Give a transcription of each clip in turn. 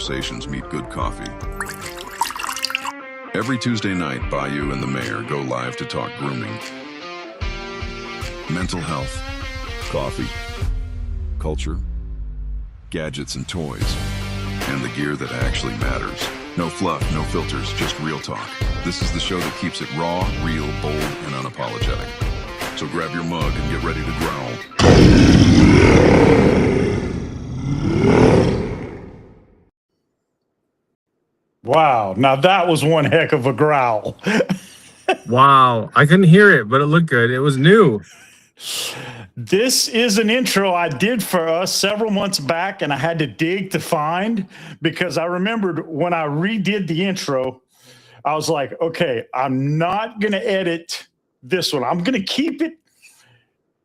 conversations meet good coffee. Every Tuesday night, Bayou and the mayor go live to talk grooming, mental health, coffee, culture, gadgets and toys, and the gear that actually matters. No fluff, no filters, just real talk. This is the show that keeps it raw, real, bold, and unapologetic. So grab your mug and get ready to growl. Wow, now that was one heck of a growl. Wow, I couldn't hear it, but it looked good. It was new. This is an intro I did for us several months back, and I had to dig to find, because I remembered when I redid the intro, I was like, okay, I'm not going to edit this one. I'm going to keep it.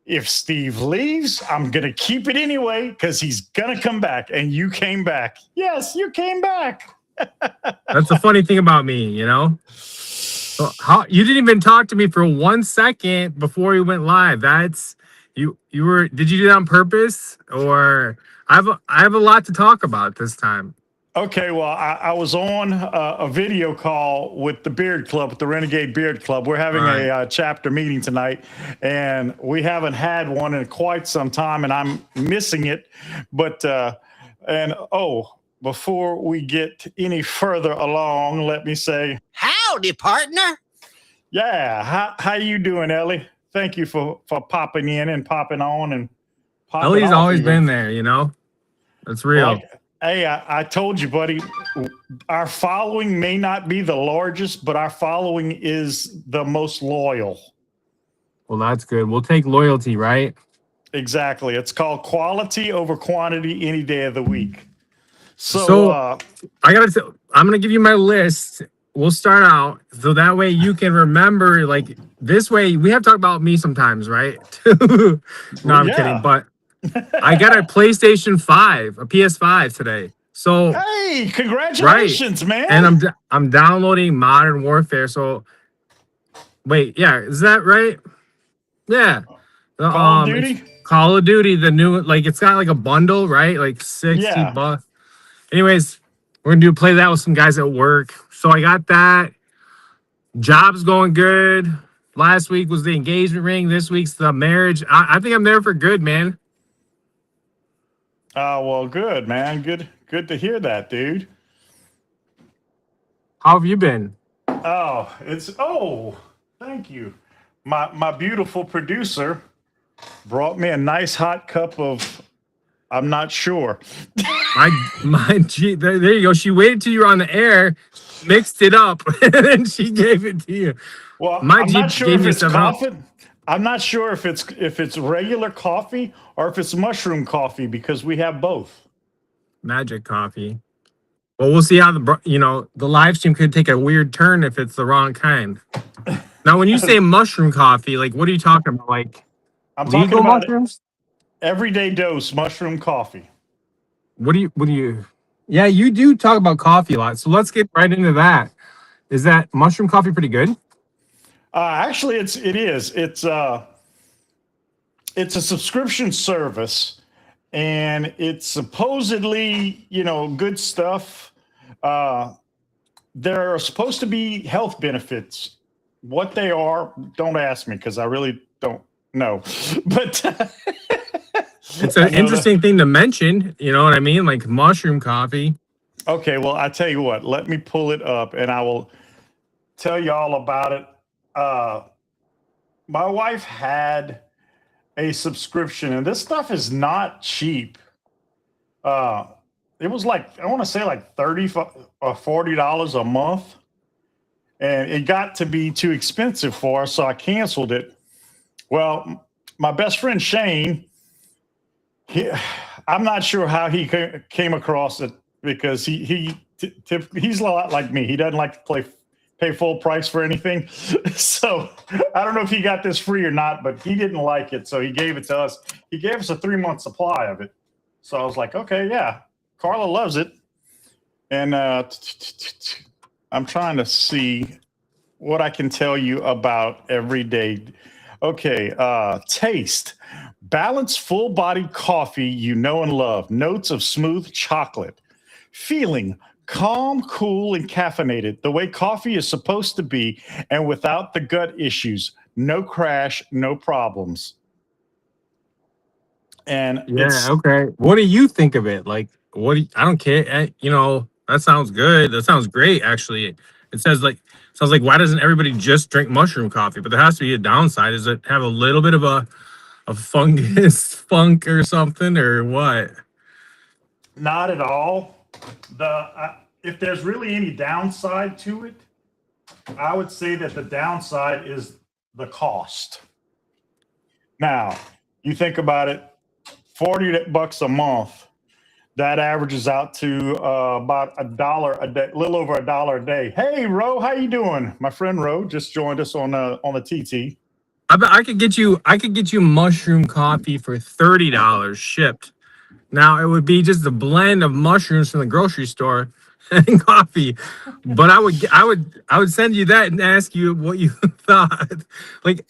If Steve leaves, I'm going to keep it anyway, because he's going to come back. And you came back. Yes, you came back. That's the funny thing about me, you know? So you didn't even talk to me for 1 second before you went live. That's you were, did you do that on purpose? Or I have a lot to talk about this time. Okay, well, I was on a video call with the Beard Club, with the Renegade Beard Club. We're having a chapter meeting tonight, and we haven't had one in quite some time, and I'm missing it. But, before we get any further along, let me say, howdy, partner. Yeah, how you doing, Ellie? Thank you for popping in and popping on and popping Ellie's off always even. been there, you know? That's real. Well, hey, I told you, buddy, our following may not be the largest, but our following is the most loyal. Well, that's good. We'll take loyalty, right? Exactly. It's called quality over quantity any day of the week. So I'm gonna give you my list. We'll start out so that way you can remember. Like this way, we have to talk about me sometimes, right? No, I'm kidding. But I got a PlayStation 5, a PS5 today. So hey, congratulations, man! And I'm downloading Modern Warfare. So wait, yeah, is that right? Yeah. Call of Duty. Call of Duty, the new, like it's got like a bundle, right? Like $60. Anyways, we're gonna play that with some guys at work. So I got that. Job's going good. Last week was the engagement ring. This week's the marriage. I think I'm there for good, man. Well, good, man. Good to hear that, dude. How have you been? Thank you. My beautiful producer brought me a nice hot cup of, I'm not sure. There you go. She waited till you were on the air, mixed it up, and then she gave it to you. Well, I'm not sure if it's coffee. I'm not sure if it's regular coffee or if it's mushroom coffee, because we have both. Magic coffee. Well, we'll see how the live stream could take a weird turn if it's the wrong kind. Now, when you say mushroom coffee, like what are you talking about? Like I'm talking about mushrooms? Everyday dose mushroom coffee. What do you? Yeah, you do talk about coffee a lot. So let's get right into that. Is that mushroom coffee pretty good? Actually, it is. It's a subscription service, and it's supposedly, good stuff. There are supposed to be health benefits. What they are, don't ask me, because I really don't know. But it's an interesting thing to mention. You know what I mean? Like mushroom coffee. Okay, well, I tell you what. Let me pull it up, and I will tell you all about it. My wife had a subscription, and this stuff is not cheap. It was like, I want to say like $30 or $40 a month, and it got to be too expensive for us, so I canceled it. Well, my best friend Shane, I'm not sure how he came across it, because he's a lot like me. He doesn't like to pay full price for anything. So I don't know if he got this free or not, but he didn't like it, so he gave it to us. He gave us a 3-month supply of it. So I was like, okay, yeah, Carla loves it. And I'm trying to see what I can tell you about every day. Okay, taste. Balanced, full-bodied coffee you know and love. Notes of smooth chocolate. feeling calm, cool, and caffeinated, the way coffee is supposed to be, and without the gut issues. No crash, no problems. And Yeah. Okay. What do you think of it? Like, I don't care. That sounds good. That sounds great. Actually, it sounds like why doesn't everybody just drink mushroom coffee? But there has to be a downside. Does it have a little bit of a fungus funk or something or what? not at all. If there's really any downside to it, I would say that the downside is the cost. Now, you think about it, $40 a month, that averages out to about $1 a day, a little over $1 a day. Hey, Ro, how you doing? My friend Ro just joined us on the TT. I could get you mushroom coffee for $30 shipped. Now it would be just a blend of mushrooms from the grocery store and coffee, but I would send you that and ask you what you thought. Like,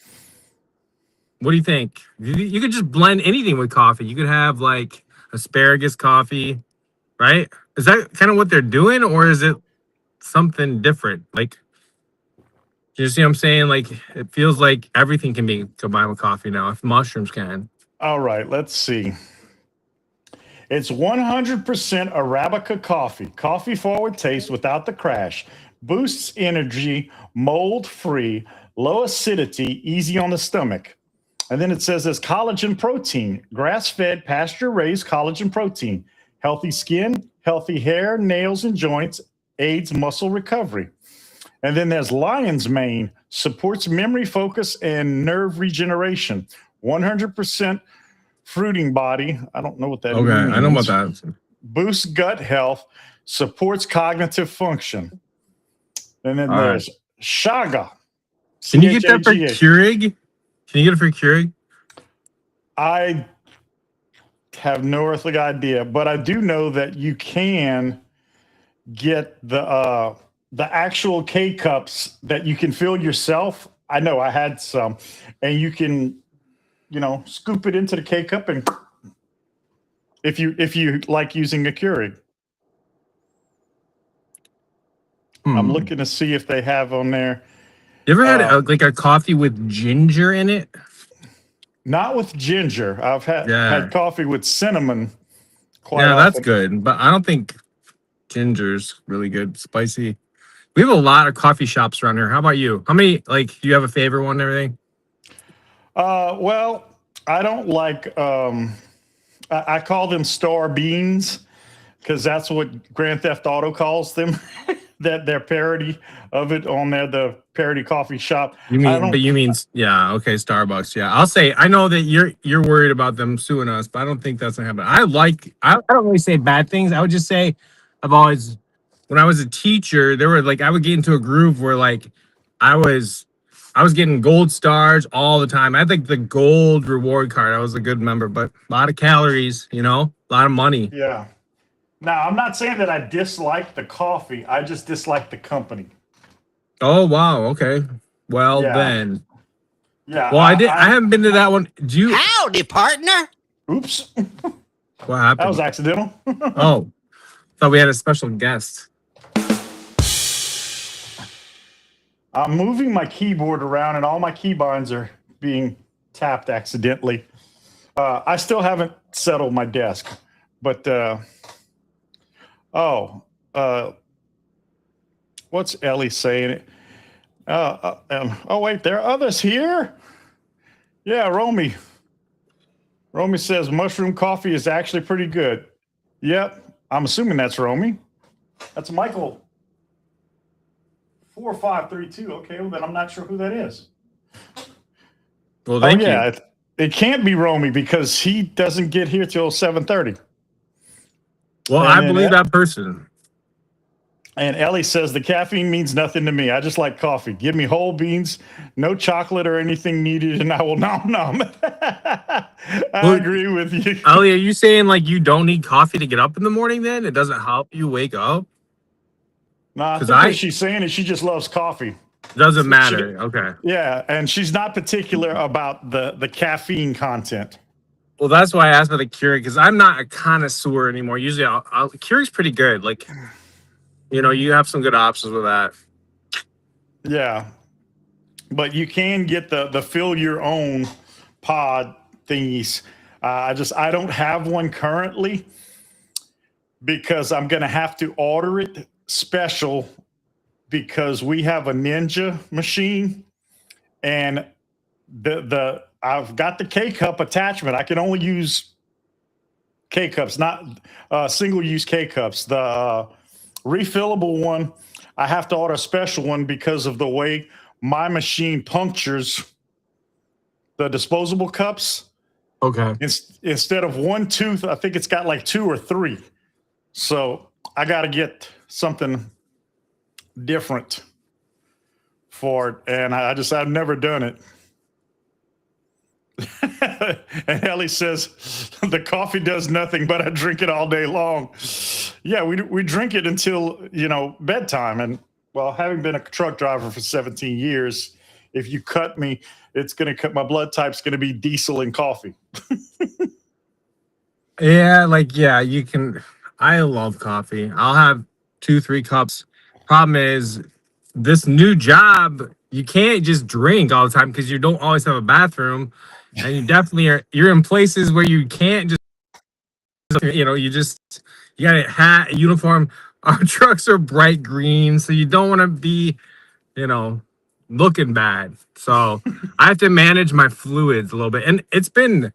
what do you think? You could just blend anything with coffee. You could have like asparagus coffee, right? Is that kind of what they're doing, or is it something different? Like, you see what I'm saying? Like, it feels like everything can be combined with coffee now, if mushrooms can. All right, let's see. It's 100% Arabica coffee. Coffee forward taste without the crash. Boosts energy, mold free, low acidity, easy on the stomach. And then it says there's collagen protein, grass-fed, pasture-raised collagen protein. Healthy skin, healthy hair, nails, and joints, aids muscle recovery. And then there's lion's mane, supports memory, focus, and nerve regeneration. 100% fruiting body. I don't know what that means. Okay, I know about that. Boosts gut health, supports cognitive function. And then there's Shaga. Can you get that for Keurig? Can you get it for Keurig? I have no earthly idea, but I do know that you can get the actual K cups that you can fill yourself. I know I had some, and you can, scoop it into the K cup, and if you like using a Keurig. I'm looking to see if they have on there. You ever had a coffee with ginger in it? Not with ginger. I've had coffee with cinnamon. That's good, but I don't think ginger's really good. Spicy. We have a lot of coffee shops around here. How about you? How many? Like, do you have a favorite one and everything? Well, I don't like. I call them star beans because that's what Grand Theft Auto calls them. That their parody of it on there, the parody coffee shop. You mean Starbucks. Yeah, I'll say I know that you're worried about them suing us, but I don't think that's gonna happen. I don't really say bad things. I would just say when I was a teacher, there were I would get into a groove where I was getting gold stars all the time. I had the gold reward card. I was a good member, but a lot of calories, a lot of money. Yeah. Now, I'm not saying that I dislike the coffee. I just dislike the company. Oh, wow. Okay. Well, then. Yeah. Well, I haven't been to that one. Do you? Howdy, partner. Oops. What happened? That was accidental. Oh. Thought we had a special guest. I'm moving my keyboard around, and all my keybinds are being tapped accidentally. I still haven't settled my desk, but what's Ellie saying? Oh wait, there are others here. Yeah, Romy. Romy says mushroom coffee is actually pretty good. Yep, I'm assuming that's Romy. That's Michael. 4532. Okay, well then I'm not sure who that is. Well, thank you. It can't be Romy because he doesn't get here till 7:30. Well, I believe that person. And Ellie says the caffeine means nothing to me. I just like coffee. Give me whole beans, no chocolate or anything needed, and I will nom. I agree with you. Ellie, are you saying you don't need coffee to get up in the morning then? It doesn't help you wake up? No, I think what she's saying is she just loves coffee. Doesn't matter. Okay. Yeah, and she's not particular about the caffeine content. Well, that's why I asked about the Keurig, because I'm not a connoisseur anymore. Usually, Keurig's pretty good. Like, you have some good options with that. Yeah, but you can get the fill your own pod thingies. I don't have one currently because I'm gonna have to order it special because we have a Ninja machine and the I've got the K cup attachment. I can only use K cups, not single use K cups. The refillable one, I have to order a special one because of the way my machine punctures the disposable cups. Okay. Instead of one tooth, I think it's got like 2 or 3. So I got to get something different for it. And I've never done it. And Ellie says, the coffee does nothing, but I drink it all day long. Yeah, we drink it until, bedtime. And well, having been a truck driver for 17 years, if you cut me, it's going to cut my blood type's going to be diesel and coffee. Yeah, you can. I love coffee. I'll have 2-3 cups. Problem is, this new job, you can't just drink all the time because you don't always have a bathroom, and you definitely you're in places where you can't just, you got a hat, a uniform. Our trucks are bright green, so you don't want to be, looking bad. So I have to manage my fluids a little bit, and it's been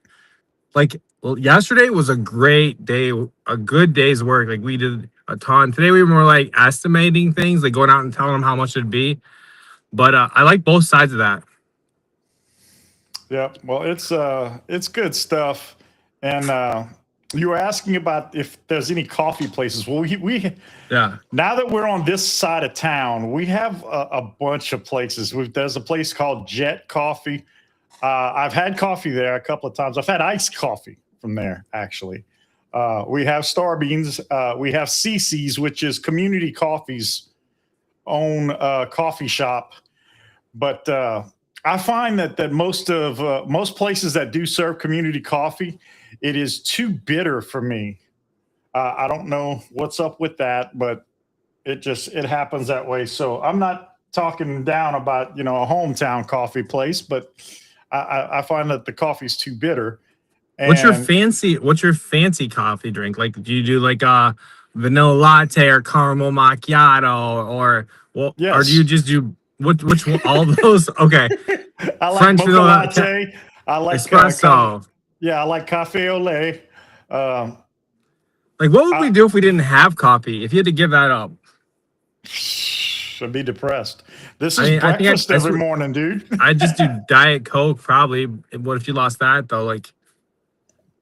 like, well, yesterday was a great day, a good day's work. Like, we did a ton. Today we were more like estimating things, like going out and telling them how much it'd be. But I like both sides of that. Yeah, well, it's good stuff. And you were asking about if there's any coffee places. Well, we now that we're on this side of town, we have a bunch of places. There's a place called Jet Coffee. I've had coffee there a couple of times. I've had iced coffee from there, actually. We have Star Beans. We have CC's, which is Community Coffee's own coffee shop. But I find that most places that do serve community coffee, it is too bitter for me. I don't know what's up with that, but it happens that way. So I'm not talking down about a hometown coffee place, but I find that the coffee's too bitter. And what's your fancy coffee drink? Like, do you do like a vanilla latte or caramel macchiato, or yes. or do you just do which one? All those? Okay. I like French mocha latte. I like espresso. I like cafe au lait. Like, what would we do if we didn't have coffee? If you had to give that up? I'd be depressed. This is breakfast every morning, dude. I'd just do Diet Coke, probably. What if you lost that, though? Like,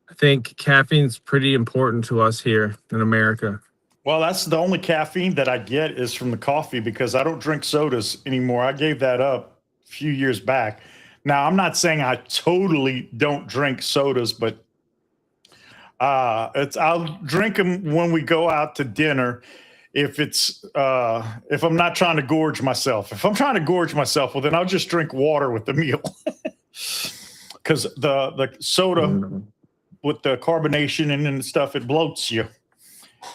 I think caffeine's pretty important to us here in America. Well, that's the only caffeine that I get is from the coffee because I don't drink sodas anymore. I gave that up a few years back. Now, I'm not saying I totally don't drink sodas, but I'll drink them when we go out to dinner. If I'm not trying to gorge myself. If I'm trying to gorge myself, well, then I'll just drink water with the meal. Because the soda with the carbonation and stuff, it bloats you.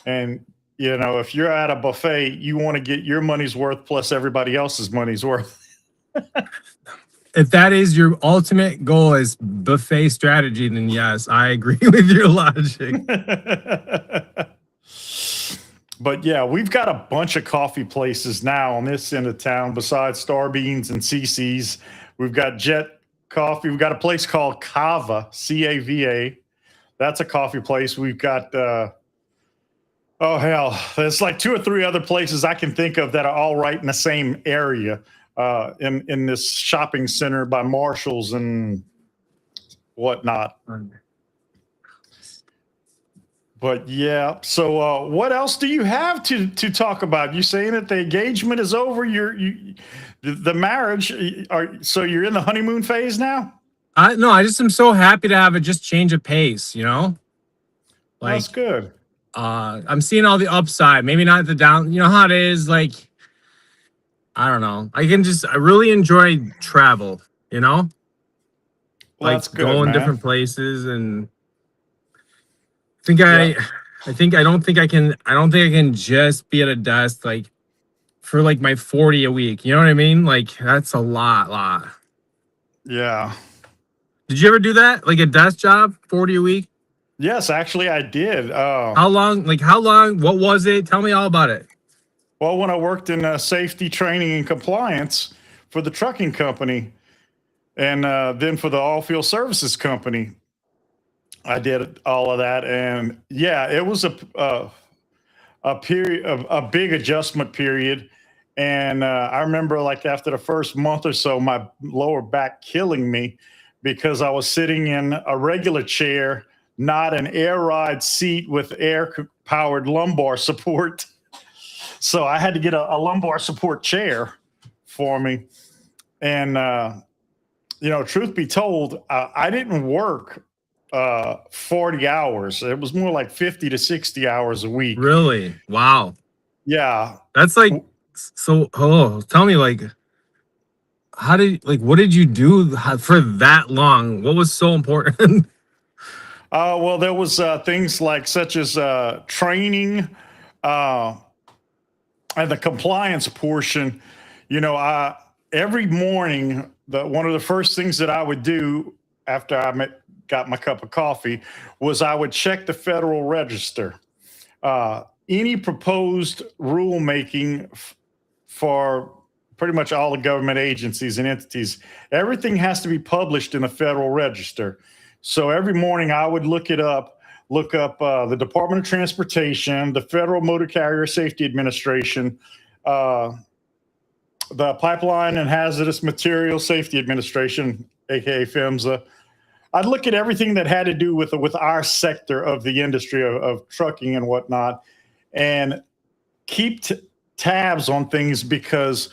And, if you're at a buffet, you want to get your money's worth plus everybody else's money's worth. If that is your ultimate goal is buffet strategy, then yes, I agree with your logic. But yeah, we've got a bunch of coffee places now on this end of town besides Star Beans and CC's. We've got Jet Coffee. We've got a place called Cava, C-A-V-A. That's a coffee place. We've got, there's like 2 or 3 other places I can think of that are all right in the same area in this shopping center by Marshall's and whatnot. But yeah, so what else do you have to talk about? You saying that the engagement is over? The marriage? So you're in the honeymoon phase now? No, I just am so happy to have it just change of pace. Like, that's good. I'm seeing all the upside. Maybe not the down. You know how it is. Like, I don't know. I really enjoy travel. Well, Like that's good, going man. different places and I don't think I can just be at a desk like for like my 40 a week. You know what I mean? Like that's a lot. Yeah. Did you ever do that? Like a desk job, 40 a week? Yes, actually I did. How long? What was it? Tell me all about it. Well, when I worked in safety training and compliance for the trucking company, and then for the all field services company, I did all of that. And yeah, it was a period of a big adjustment period. And I remember like after the first month or so, my lower back killing me because I was sitting in a regular chair, not an air ride seat with air powered lumbar support. So I had to get a lumbar support chair for me. And, truth be told, I didn't work 40 hours. It was more like 50 to 60 hours a week. Really? Wow. Yeah. That's like, so, tell me like, what did you do for that long? What was so important? Well, there was things like such as training and the compliance portion. Every morning, one of the first things that I would do after I got my cup of coffee was I would check the Federal Register. Any proposed rulemaking for pretty much all the government agencies and entities, everything has to be published in the Federal Register. So every morning I would look up the Department of Transportation, the Federal Motor Carrier Safety Administration, the Pipeline and Hazardous Materials Safety Administration, aka PHMSA. I'd look at everything that had to do with our sector of the industry of trucking and whatnot, and keep tabs on things because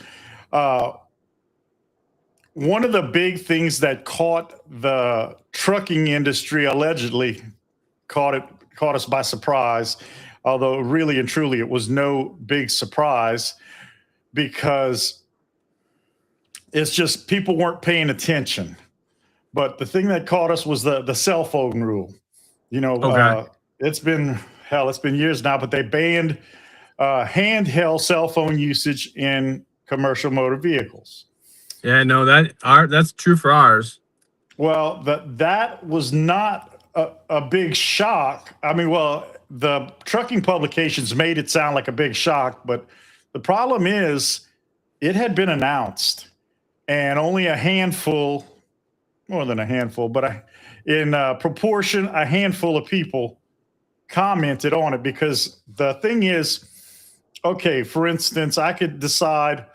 one of the big things that caught the trucking industry allegedly caught us by surprise, although really and truly it was no big surprise because it's just people weren't paying attention. But the thing that caught us was the cell phone rule. Okay. It's been years now, but they banned handheld cell phone usage in commercial motor vehicles. Yeah, no, that's true for ours. Well, that was not a big shock. I mean, well, the trucking publications made it sound like a big shock, but the problem is it had been announced, and only a handful, more than a handful, but in proportion, a handful of people commented on it because the thing is, okay, for instance, I could decide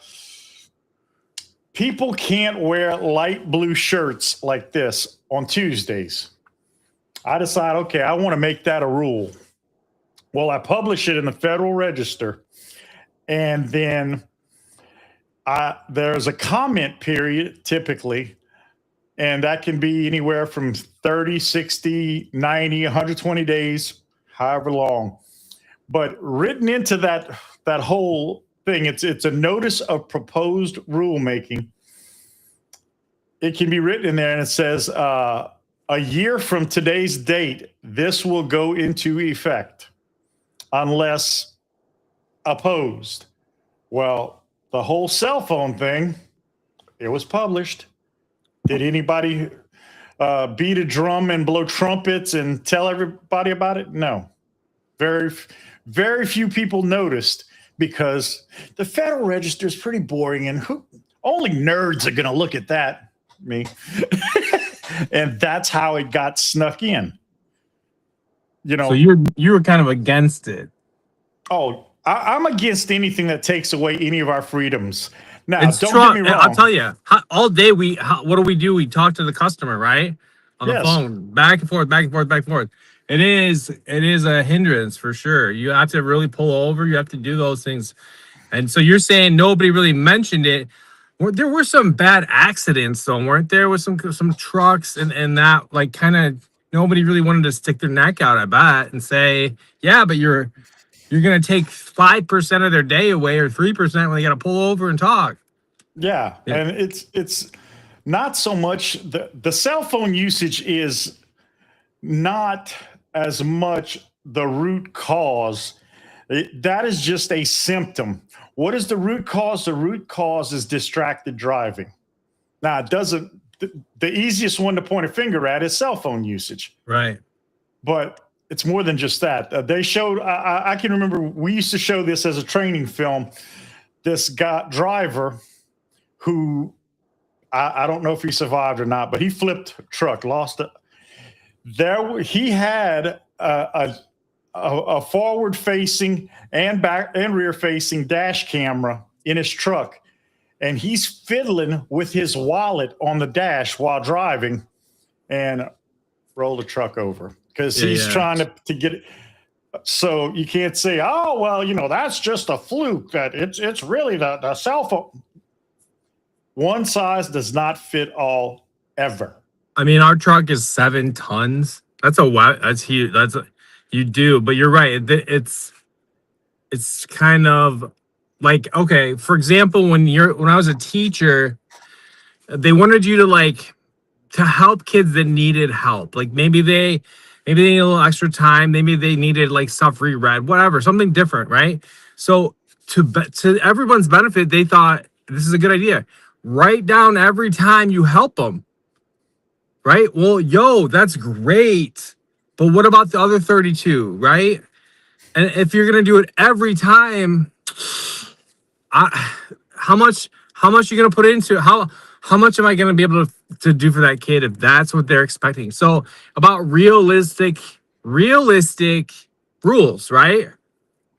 people can't wear light blue shirts like this on Tuesdays. I decide, okay, I want to make that a rule. Well, I publish it in the Federal Register, and then there's a comment period typically, and that can be anywhere from 30, 60, 90, 120 days, however long. But written into that whole thing, it's a notice of proposed rulemaking. It can be written in there, and it says, a year from today's date, this will go into effect unless opposed. Well, the whole cell phone thing, it was published. Did anybody beat a drum and blow trumpets and tell everybody about it? No. Very, very few people noticed because the Federal Register is pretty boring, and only nerds are going to look at that. Me. And that's how it got snuck in. So you were kind of against it. Oh, I'm against anything that takes away any of our freedoms. Now, It's don't true. get me wrong. I'll tell you, all day what do we do? We talk to the customer, right? On the phone, back and forth, back and forth, back and forth. It is a hindrance for sure. You have to really pull over. You have to do those things. And so you're saying nobody really mentioned it. There were some bad accidents, though, weren't there? With some trucks and that, like, kind of nobody really wanted to stick their neck out, I bet, and say, yeah, but you're going to take 5% of their day away or 3% when they got to pull over and talk. Yeah. And it's not so much the cell phone usage is not as much the root cause. That is just a symptom. What is the root cause? The root cause is distracted driving. Now, it doesn't. The easiest one to point a finger at is cell phone usage. Right. But it's more than just that. They showed. I can remember we used to show this as a training film. This driver who I don't know if he survived or not, but he flipped a truck, lost it. He had a forward-facing and back and rear-facing dash camera in his truck, and he's fiddling with his wallet on the dash while driving, and rolled the truck over because he's trying to get it. So you can't say, "Oh, well, that's just a fluke." That it's really the cell phone. One size does not fit all ever. I mean, our truck is 7 tons. That's huge. You do, but you're right. It's kind of like, okay, for example, when I was a teacher, they wanted you to help kids that needed help. Like maybe they need a little extra time. Maybe they needed stuff reread, whatever, something different, right? So to everyone's benefit, they thought this is a good idea. Write down every time you help them. Right? Well, that's great. But what about the other 32, right? And if you're going to do it every time, how much are you going to put into it? How much am I going to be able to do for that kid if that's what they're expecting? So about realistic rules, right?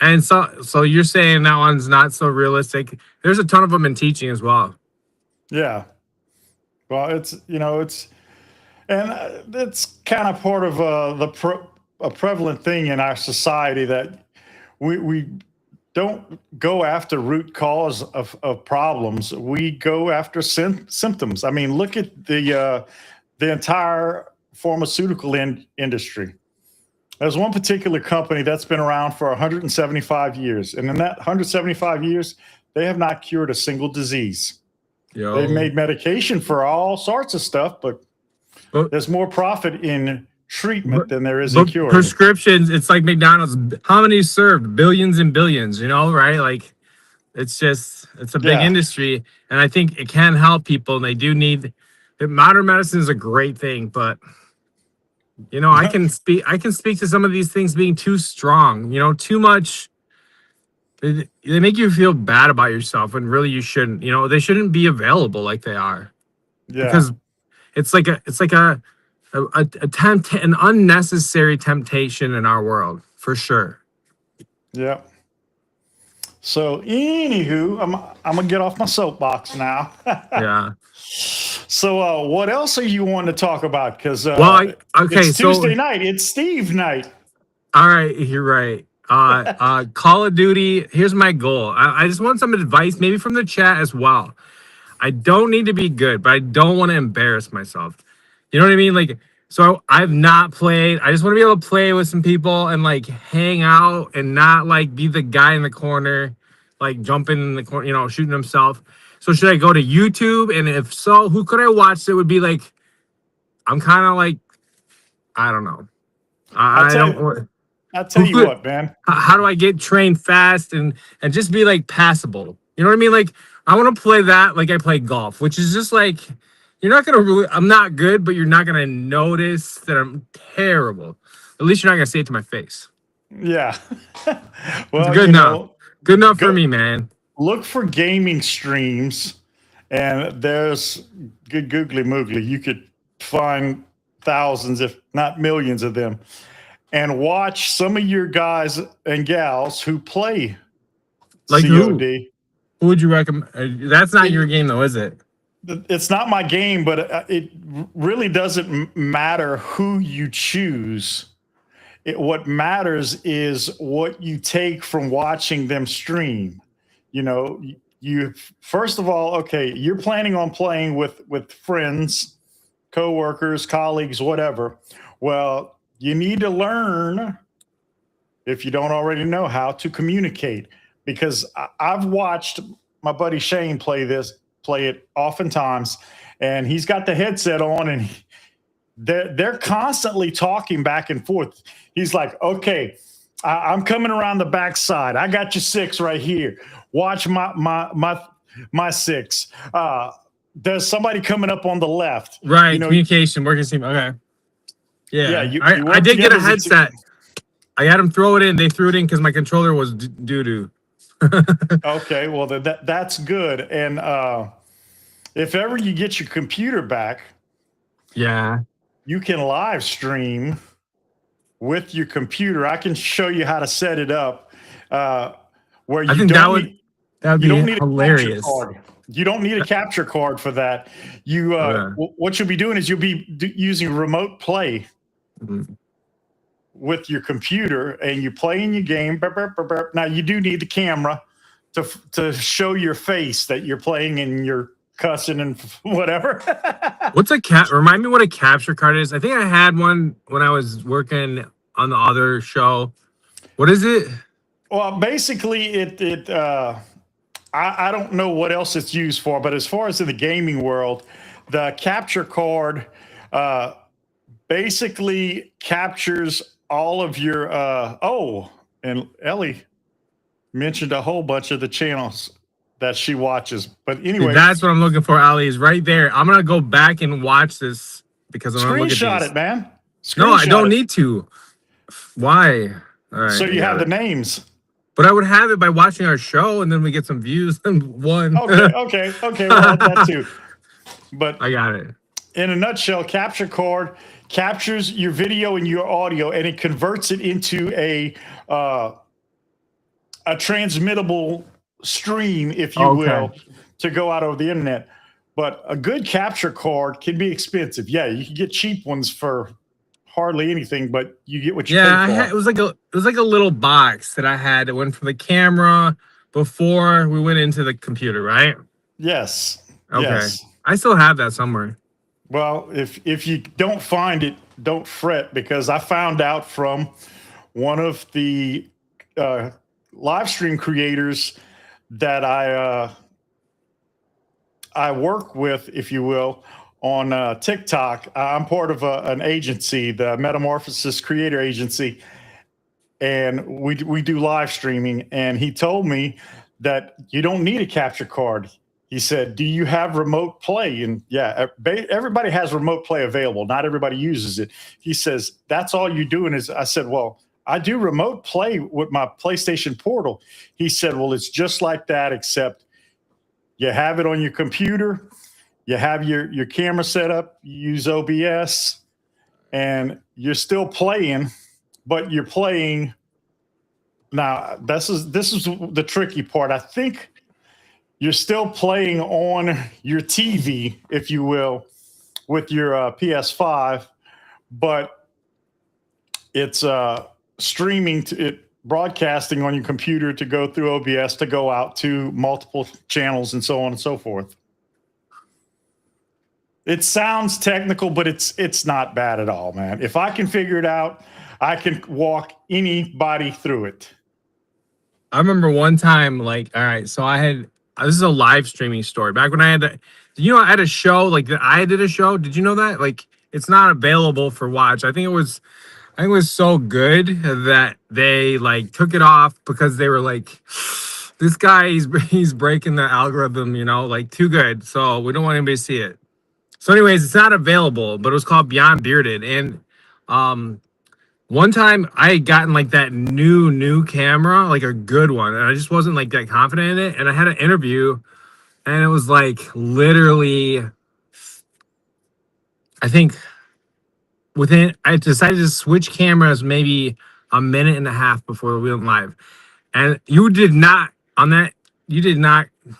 And so you're saying that one's not so realistic. There's a ton of them in teaching as well. Yeah. Well, it's kind of part of a prevalent thing in our society that we don't go after root cause of problems. We go after symptoms. I mean, look at the entire pharmaceutical industry. There's one particular company that's been around for 175 years. And in that 175 years, they have not cured a single disease. They've made medication for all sorts of stuff, but there's more profit in treatment than there is in cure. Prescriptions, it's like McDonald's. How many served? Billions and billions, right? It's a big industry, and I think it can help people, and they do need modern medicine is a great thing, but I can speak to some of these things being too strong, too much. They make you feel bad about yourself when really you shouldn't. They shouldn't be available like they are. Yeah. Because it's like an unnecessary temptation in our world, for sure. Yeah. So anywho, I'm gonna get off my soapbox now. Yeah. So what else are you wanting to talk about? Because it's Tuesday night. It's Steve night. All right, you're right. Call of Duty. Here's my goal. I just want some advice, maybe from the chat as well. I don't need to be good, but I don't want to embarrass myself. You know what I mean? So I've not played. I just want to be able to play with some people and hang out and not be the guy in the corner, jumping in the corner, shooting himself. So should I go to YouTube? And if so, who could I watch that would be I'm kind of I don't know. I'll tell you what, man. How do I get trained fast and just be passable? You know what I mean? I want to play that like I play golf, which is just you're not going to really, I'm not good, but you're not going to notice that I'm terrible. At least you're not going to say it to my face. Yeah. Well, it's good enough. Good enough for me, man. Look for gaming streams, and there's good googly moogly. You could find thousands, if not millions of them, and watch some of your guys and gals who play COD. Who would you recommend? That's not your game, though, is it? It's not my game, but it really doesn't matter who you choose. What matters is what you take from watching them stream. You first of all, okay, you're planning on playing with friends, coworkers, colleagues, whatever. Well, you need to learn, if you don't already know, how to communicate. Because I've watched my buddy Shane play it oftentimes, and he's got the headset on, and they're constantly talking back and forth. He's like, okay, I'm coming around the backside. I got your 6 right here. Watch my 6. There's somebody coming up on the left. Right, communication, working team. Okay. Yeah, you I did get a headset. I had them throw it in. They threw it in because my controller was doo-doo. Okay, well, that's good. And if ever you get your computer back, you can live stream with your computer. I can show you how to set it up where you that would be hilarious. You don't need a capture card for that. You what you'll be doing is you'll be using remote play with your computer, and you play in your game. Now you do need the camera to show your face that you're playing and you're cussing and whatever. What's remind me what a capture card is? I think I had one when I was working on the other show. What is it? Well, basically I don't know what else it's used for, but as far as in the gaming world, the capture card basically captures all of your and Ellie mentioned a whole bunch of the channels that she watches. But anyway, that's what I'm looking for, Ali, is right there. I'm gonna go back and watch this because I'm gonna look at screenshot it, man. No, I don't need to. Why? All right, so you have the names. But I would have it by watching our show, and then we get some views and one. Okay. Well, that too. But I got it. In a nutshell, capture card captures your video and your audio, and it converts it into a transmittable stream, if you will, to go out over the internet. But a good capture card can be expensive. Yeah, you can get cheap ones for hardly anything, but you get what you pay for. It was like a little box that I had that went from the camera before we went into the computer, right? Yes. Okay. Yes. I still have that somewhere. Well, if you don't find it, don't fret, because I found out from one of the live stream creators that I work with, if you will, on TikTok. I'm part of an agency, the Metamorphosis Creator Agency, and we do live streaming. And he told me that you don't need a capture card. He said, "Do you have remote play?" And yeah, everybody has remote play available. Not everybody uses it. He says, "That's all you're doing." I said, "Well, I do remote play with my PlayStation Portal." He said, "Well, it's just like that, except you have it on your computer. You have your camera set up, you use OBS, and you're still playing, but you're playing." Now, this is the tricky part. I think you're still playing on your TV, if you will, with your PS5, but it's streaming broadcasting on your computer to go through OBS to go out to multiple channels and so on and so forth. It sounds technical, but it's not bad at all, man. If I can figure it out, I can walk anybody through it. I remember one time, like, all right, so this is a live streaming story. Back when I had I had a show, like I did a show. Did you know that? Like, it's not available for watch. I think it was so good that they like took it off because they were like, this guy, he's breaking the algorithm, like too good. So we don't want anybody to see it. So anyways, it's not available, but it was called Beyond Bearded. And one time I had gotten like that new camera, like a good one, and I just wasn't like that confident in it. And I had an interview, and it was like literally, I think I decided to switch cameras maybe a minute and a half before we went live. And you did not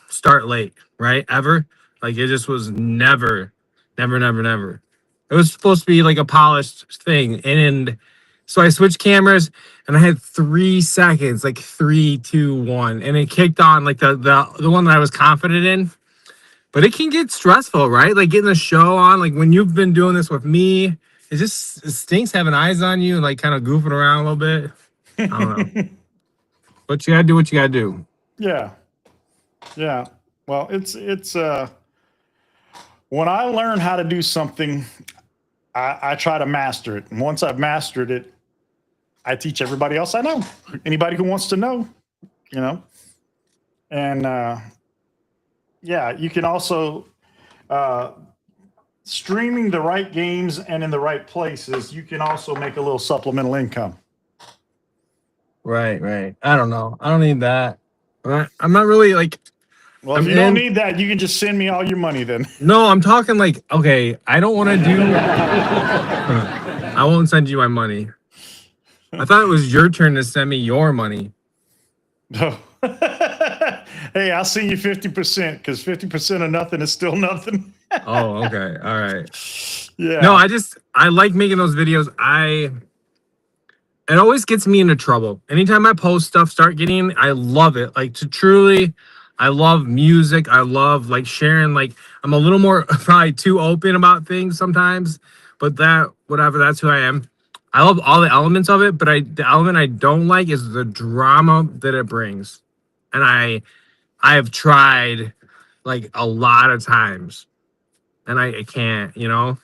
start late, right? Ever. Like, it just was never. It was supposed to be like a polished thing. And so I switched cameras, and I had 3 seconds, like 3, 2, 1. And it kicked on like the one that I was confident in. But it can get stressful, right? Like getting the show on, like when you've been doing this with me, it stinks having eyes on you and like kind of goofing around a little bit. I don't know. But you gotta do what you gotta do. Yeah. Well, it's when I learn how to do something, I try to master it. And once I've mastered it, I teach everybody else I know. Anybody who wants to know, you know. And yeah, you can also streaming the right games and in the right places, you can also make a little supplemental income. Right. I don't know. I don't need that. I'm not really like. Well, if you don't need that, you can just send me all your money then. No, I'm talking like, okay, I don't want to do. I won't send you my money. I thought it was your turn to send me your money. No. Hey, I'll send you 50% because 50% of nothing is still nothing. Oh, okay. All right. Yeah. No, I like making those videos. It always gets me into trouble. Anytime I post stuff, I love it. Like I love music. I love like sharing, like I'm a little more probably too open about things sometimes, but that's who I am. I love all the elements of it, but the element I don't like is the drama that it brings. And I have tried like a lot of times and I can't, you know?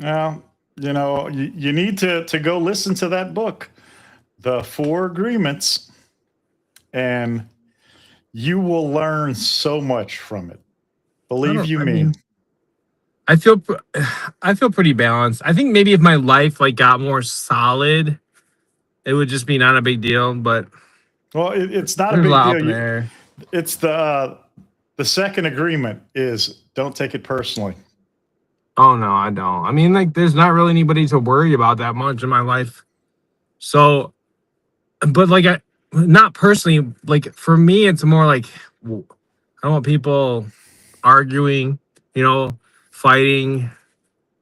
Well, you know, you need to go listen to that book, The 4 Agreements, and you will learn so much from it. Believe you me. I feel pretty balanced. I think maybe if my life like got more solid, it would just be not a big deal. But well, it's not a big deal. It's the second agreement is don't take it personally. Oh no, I don't. I mean, like, there's not really anybody to worry about that much in my life. So, but like, not personally. Like for me, it's more like I don't want people arguing, you know, fighting,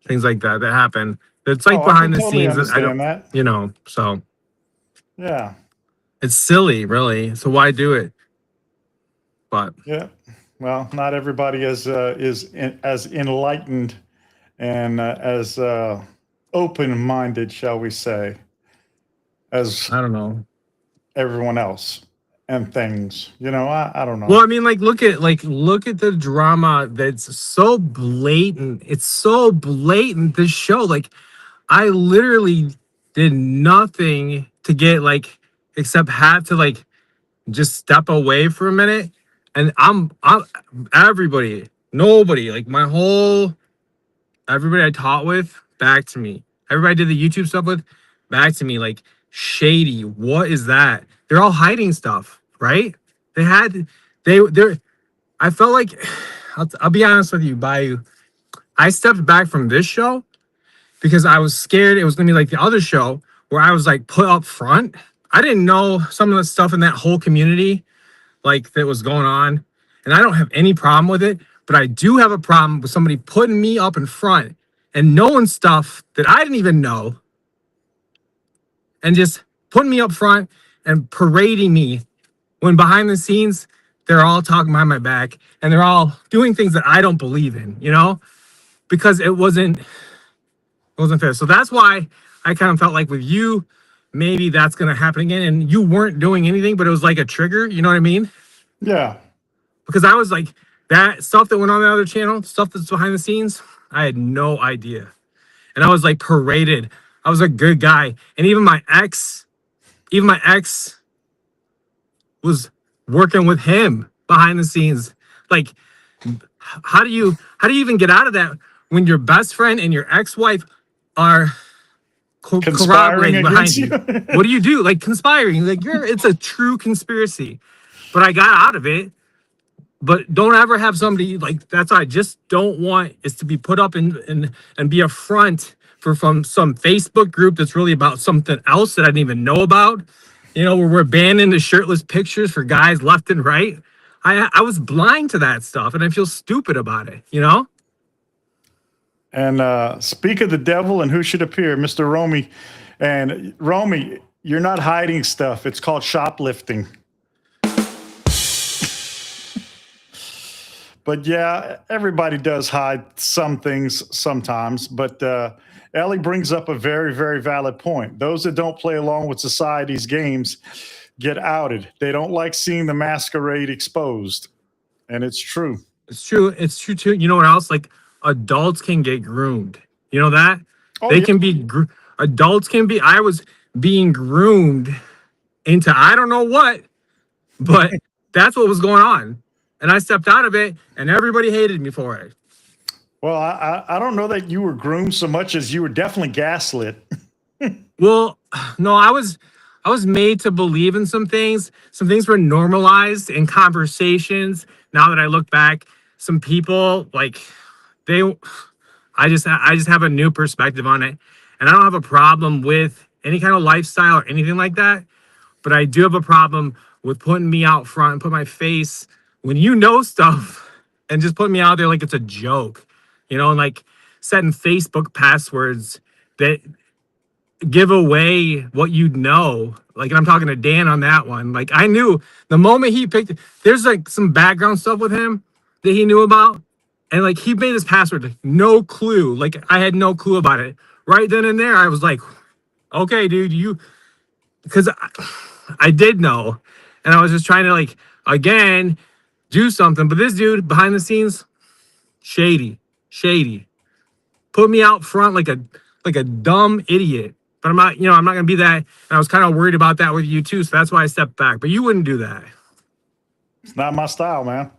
things like that happen. It's like behind the scenes. I don't, that. You know, so yeah, it's silly, really. So why do it? But yeah, well, not everybody is as enlightened and as open-minded, shall we say, as I don't know everyone else and things. You know, I don't know. Well, I mean, look at the drama that's so blatant. It's so blatant, this show. Like, I literally did nothing to get like except have to like just step away for a minute. And I'm everybody, nobody, like everybody I taught with, back to me. Everybody I did the YouTube stuff with, back to me. Like, shady. What is that? They're all hiding stuff, right? I felt like, I'll be honest with you, Bayou. I stepped back from this show because I was scared it was going to be like the other show where I was like put up front. I didn't know some of the stuff in that whole community, like that was going on. And I don't have any problem with it, but I do have a problem with somebody putting me up in front and knowing stuff that I didn't even know and just putting me up front and parading me when behind the scenes, they're all talking behind my back and they're all doing things that I don't believe in, you know, because it wasn't fair. So that's why I kind of felt like with you, maybe that's going to happen again. And you weren't doing anything, but it was like a trigger. You know what I mean? Yeah. Because I was like, that stuff that went on the other channel, stuff that's behind the scenes, I had no idea. And I was like paraded. I was a good guy. And even my ex was working with him behind the scenes. Like, how do you even get out of that when your best friend and your ex-wife are corroborating behind you? What do you do? Like, conspiring. Like, it's a true conspiracy. But I got out of it. But don't ever have somebody like, that's what I just don't want, is to be put up and be a front from some Facebook group that's really about something else that I didn't even know about. You know, where we're banning the shirtless pictures for guys left and right. I was blind to that stuff and I feel stupid about it, you know? And speak of the devil and who should appear, Mr. Romy. And Romy, you're not hiding stuff. It's called shoplifting. But yeah, everybody does hide some things sometimes. But Ellie brings up a very, very valid point. Those that don't play along with society's games get outed. They don't like seeing the masquerade exposed. And it's true. It's true. It's true too. You know what else? Like, adults can get groomed. You know that? Oh, They yeah. can be, adults can be, I was being groomed into, I don't know what, but that's what was going on. And I stepped out of it and everybody hated me for it. Well, I don't know that you were groomed so much as you were definitely gaslit. Well, no, I was made to believe in some things. Some things were normalized in conversations. Now that I look back, some people like they I just have a new perspective on it. And I don't have a problem with any kind of lifestyle or anything like that, but I do have a problem with putting me out front and put my face when you know stuff and just put me out there like it's a joke. And like setting Facebook passwords that give away what you'd know. Like, and I'm talking to Dan on that one. Like, I knew the moment he picked it, there's like some background stuff with him that he knew about. And like, he made his password, like, no clue. Like, I had no clue about it. Right then and there, I was like, okay, dude, because I did know. And I was just trying to, like, again, do something. But this dude behind the scenes, shady. Put me out front like a dumb idiot. But I'm not gonna be that. And I was kind of worried about that with you too, so that's why I stepped back. But you wouldn't do that. It's not my style, man.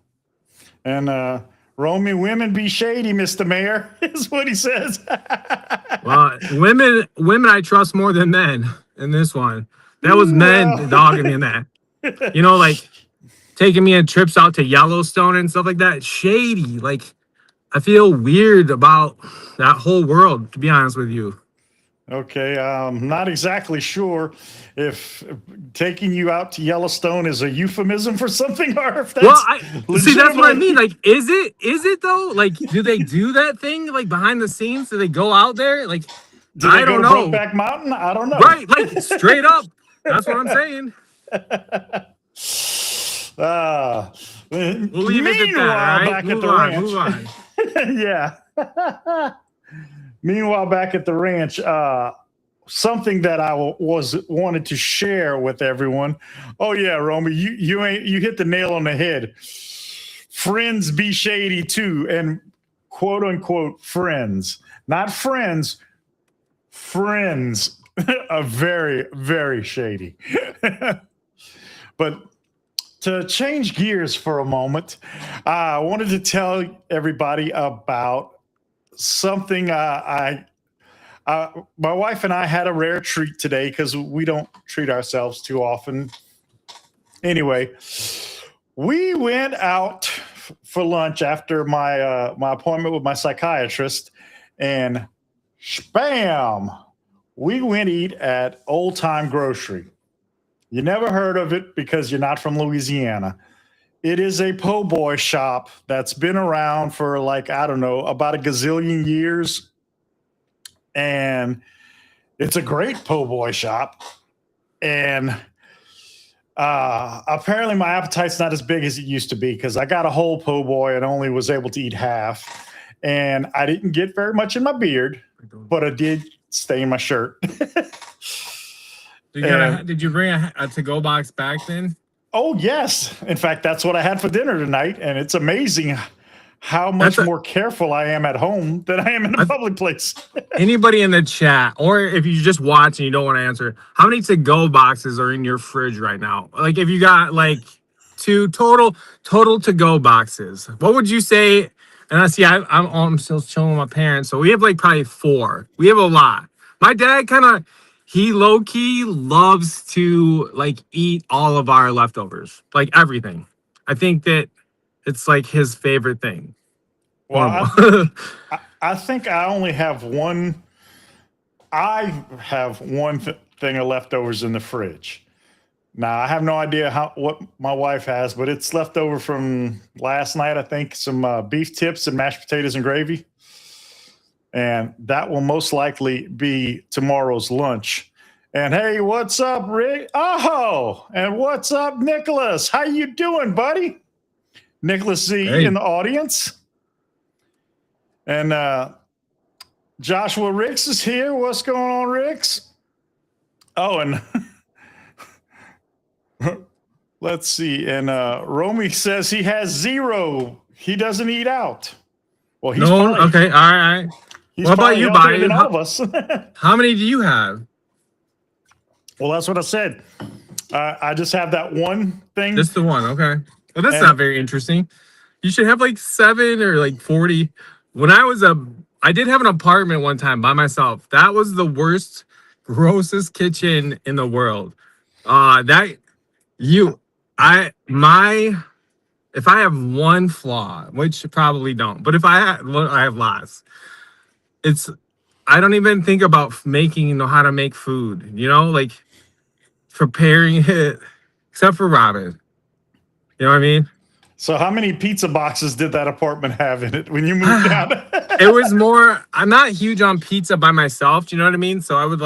And Romy, women be shady, Mr. Mayor, is what he says. Well, women I trust more than men in this one. That was men dogging me in that. Like taking me on trips out to Yellowstone and stuff like that. Shady. Like, I feel weird about that whole world, to be honest with you. Okay, I'm not exactly sure if taking you out to Yellowstone is a euphemism for something or if that's that's what I mean. Like, is it though? Like, do they do that thing like behind the scenes? Do they go out there? Like, I don't know. Brokeback Mountain? I don't know. Right, like straight up. That's what I'm saying. We'll leave it at that, right? Back at the ranch. Move on. Yeah. Meanwhile, back at the ranch, something that I wanted to share with everyone. Oh yeah, Romy, you hit the nail on the head. Friends be shady too, and quote unquote friends, not friends. Friends are very, very shady. But to change gears for a moment, I wanted to tell everybody about something my wife and I had a rare treat today because we don't treat ourselves too often. Anyway, we went out for lunch after my appointment with my psychiatrist, and spam, we went to eat at Old Time Grocery. You never heard of it because you're not from Louisiana. It is a po' boy shop that's been around for like, I don't know, about a gazillion years. And it's a great po' boy shop. And apparently my appetite's not as big as it used to be because I got a whole po' boy and only was able to eat half. And I didn't get very much in my beard, but I did stain my shirt. Did you bring a to-go box back then? Oh, yes. In fact, that's what I had for dinner tonight. And it's amazing how much more careful I am at home than I am in a public place. Anybody in the chat, or if you just watch and you don't want to answer, how many to-go boxes are in your fridge right now? Like, if you got like 2 total to-go boxes, what would you say? And I see I'm still chilling with my parents, so we have like probably 4. We have a lot. My dad he low-key loves to like eat all of our leftovers, like everything. I think that it's like his favorite thing. Well, I think I only have one. I have one thing of leftovers in the fridge. Now, I have no idea what my wife has, but it's left over from last night, I think, some beef tips and mashed potatoes and gravy. And that will most likely be tomorrow's lunch. And hey, what's up, Rick? Oh, and what's up, Nicholas? How you doing, buddy? Nicholas Z in the audience. And Joshua Ricks is here. What's going on, Ricks? Oh, and let's see. And Romy says he has 0. He doesn't eat out. Well, he's okay. All right. He's What about probably you, healthier than Bayou? all of us. How many do you have? Well, that's what I said. I just have that one thing. Just the one, okay. Well, that's And- not very interesting. You should have like 7 or like 40. When I did have an apartment one time by myself. That was the worst, grossest kitchen in the world. If I have one flaw, which probably don't, but if I have lots. I don't even think about how to make food, like preparing it, except for Robin. You know what I mean? So how many pizza boxes did that apartment have in it when you moved out? It was more, I'm not huge on pizza by myself. Do you know what I mean? So I would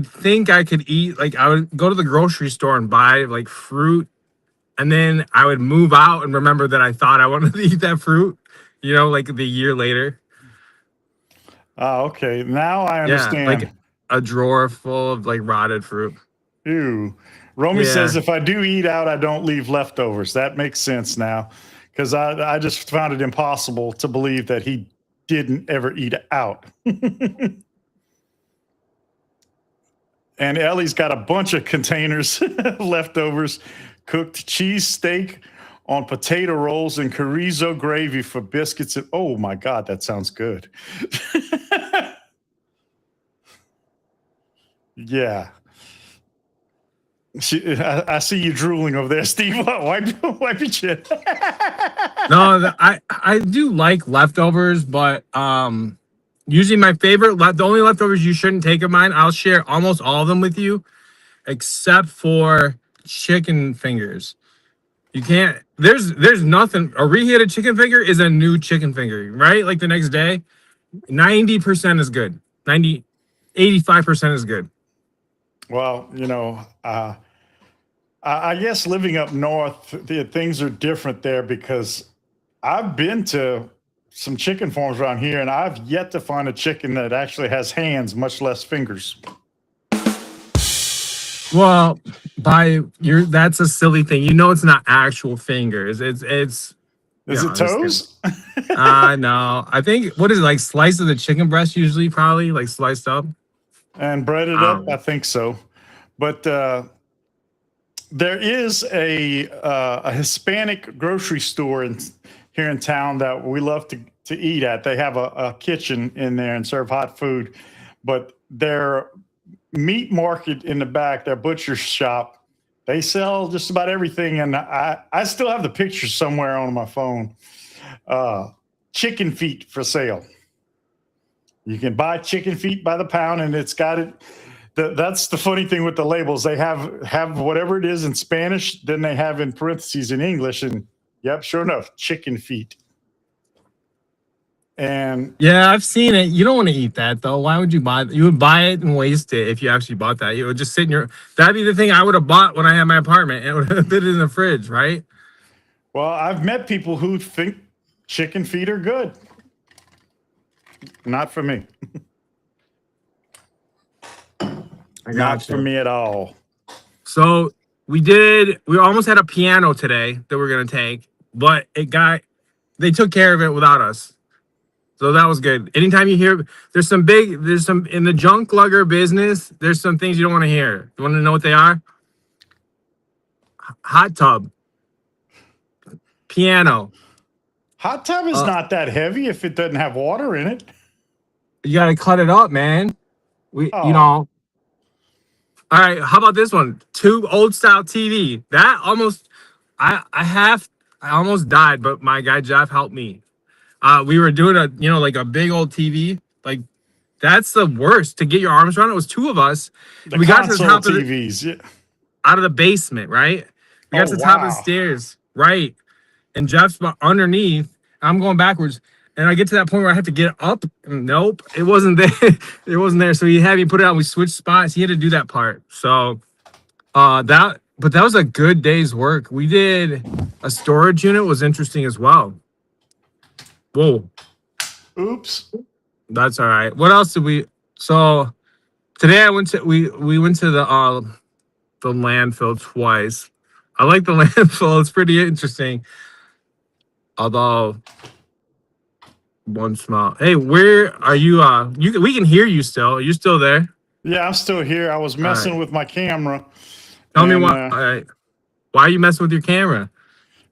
think I could eat, like I would go to the grocery store and buy like fruit. And then I would move out and remember that I thought I wanted to eat that fruit, like the year later. Oh, okay. Now I understand. Yeah, like a drawer full of like rotted fruit. Ew. Romy Yeah. says, if I do eat out, I don't leave leftovers. That makes sense now, because I just found it impossible to believe that he didn't ever eat out. And Ellie's got a bunch of containers leftovers, cooked cheese steak on potato rolls and chorizo gravy for biscuits. And, oh my God, that sounds good. Yeah. I see you drooling over there, Steve. Wipe your chin. No, I do like leftovers, but usually my favorite, the only leftovers you shouldn't take of mine, I'll share almost all of them with you, except for chicken fingers. You can't. There's nothing. A reheated chicken finger is a new chicken finger, right? Like the next day, 90% is good. 85% is good. Well, I guess living up north, things are different there, because I've been to some chicken farms around here, and I've yet to find a chicken that actually has hands, much less fingers. Well, that's a silly thing. It's not actual fingers. It's Is it toes? No. I think, what is it, like slice of the chicken breast usually, probably like sliced up And breaded up, I think so. But there is a Hispanic grocery store here in town that we love to eat at. They have a kitchen in there and serve hot food, but their meat market in the back, their butcher shop, they sell just about everything. And I still have the pictures somewhere on my phone. Chicken feet for sale. You can buy chicken feet by the pound, and it's got it. That's the funny thing with the labels. They have whatever it is in Spanish, then they have in parentheses in English, and yep, sure enough, chicken feet. And yeah, I've seen it. You don't want to eat that though. Why would you buy it? You would buy it and waste it if you actually bought that. You would just sit in that'd be the thing I would have bought when I had my apartment. It would have been in the fridge, right? Well, I've met people who think chicken feet are good. Not for me. Not for me at all. So we almost had a piano today that we're going to take, but they took care of it without us. So that was good. Anytime you hear, there's some in the junk lugger business, there's some things you don't want to hear. You want to know what they are? Hot tub. Piano. Hot tub is not that heavy if it doesn't have water in it. You got to cut it up, man. All right, how about this one? Tube old style TV. That I almost died, but my guy Jeff helped me. We were doing like a big old TV. Like, that's the worst to get your arms around. It was two of us. We got to the top of TVs, out of the basement, right? We got to the top of the stairs, right? And Jeff's underneath. I'm going backwards. And I get to that point where I have to get up. Nope, it wasn't there. It wasn't there. So he had me put it out. We switched spots. He had to do that part. So but that was a good day's work. We did a storage unit, was interesting as well. Whoa. Oops. That's all right. What else did we? So today we went to the landfill twice. I like the landfill. It's pretty interesting. Although One smile. Hey, where are you? We can hear you still. Are you still there? Yeah, I'm still here. I was messing with my camera. Tell me why. All right. Why are you messing with your camera?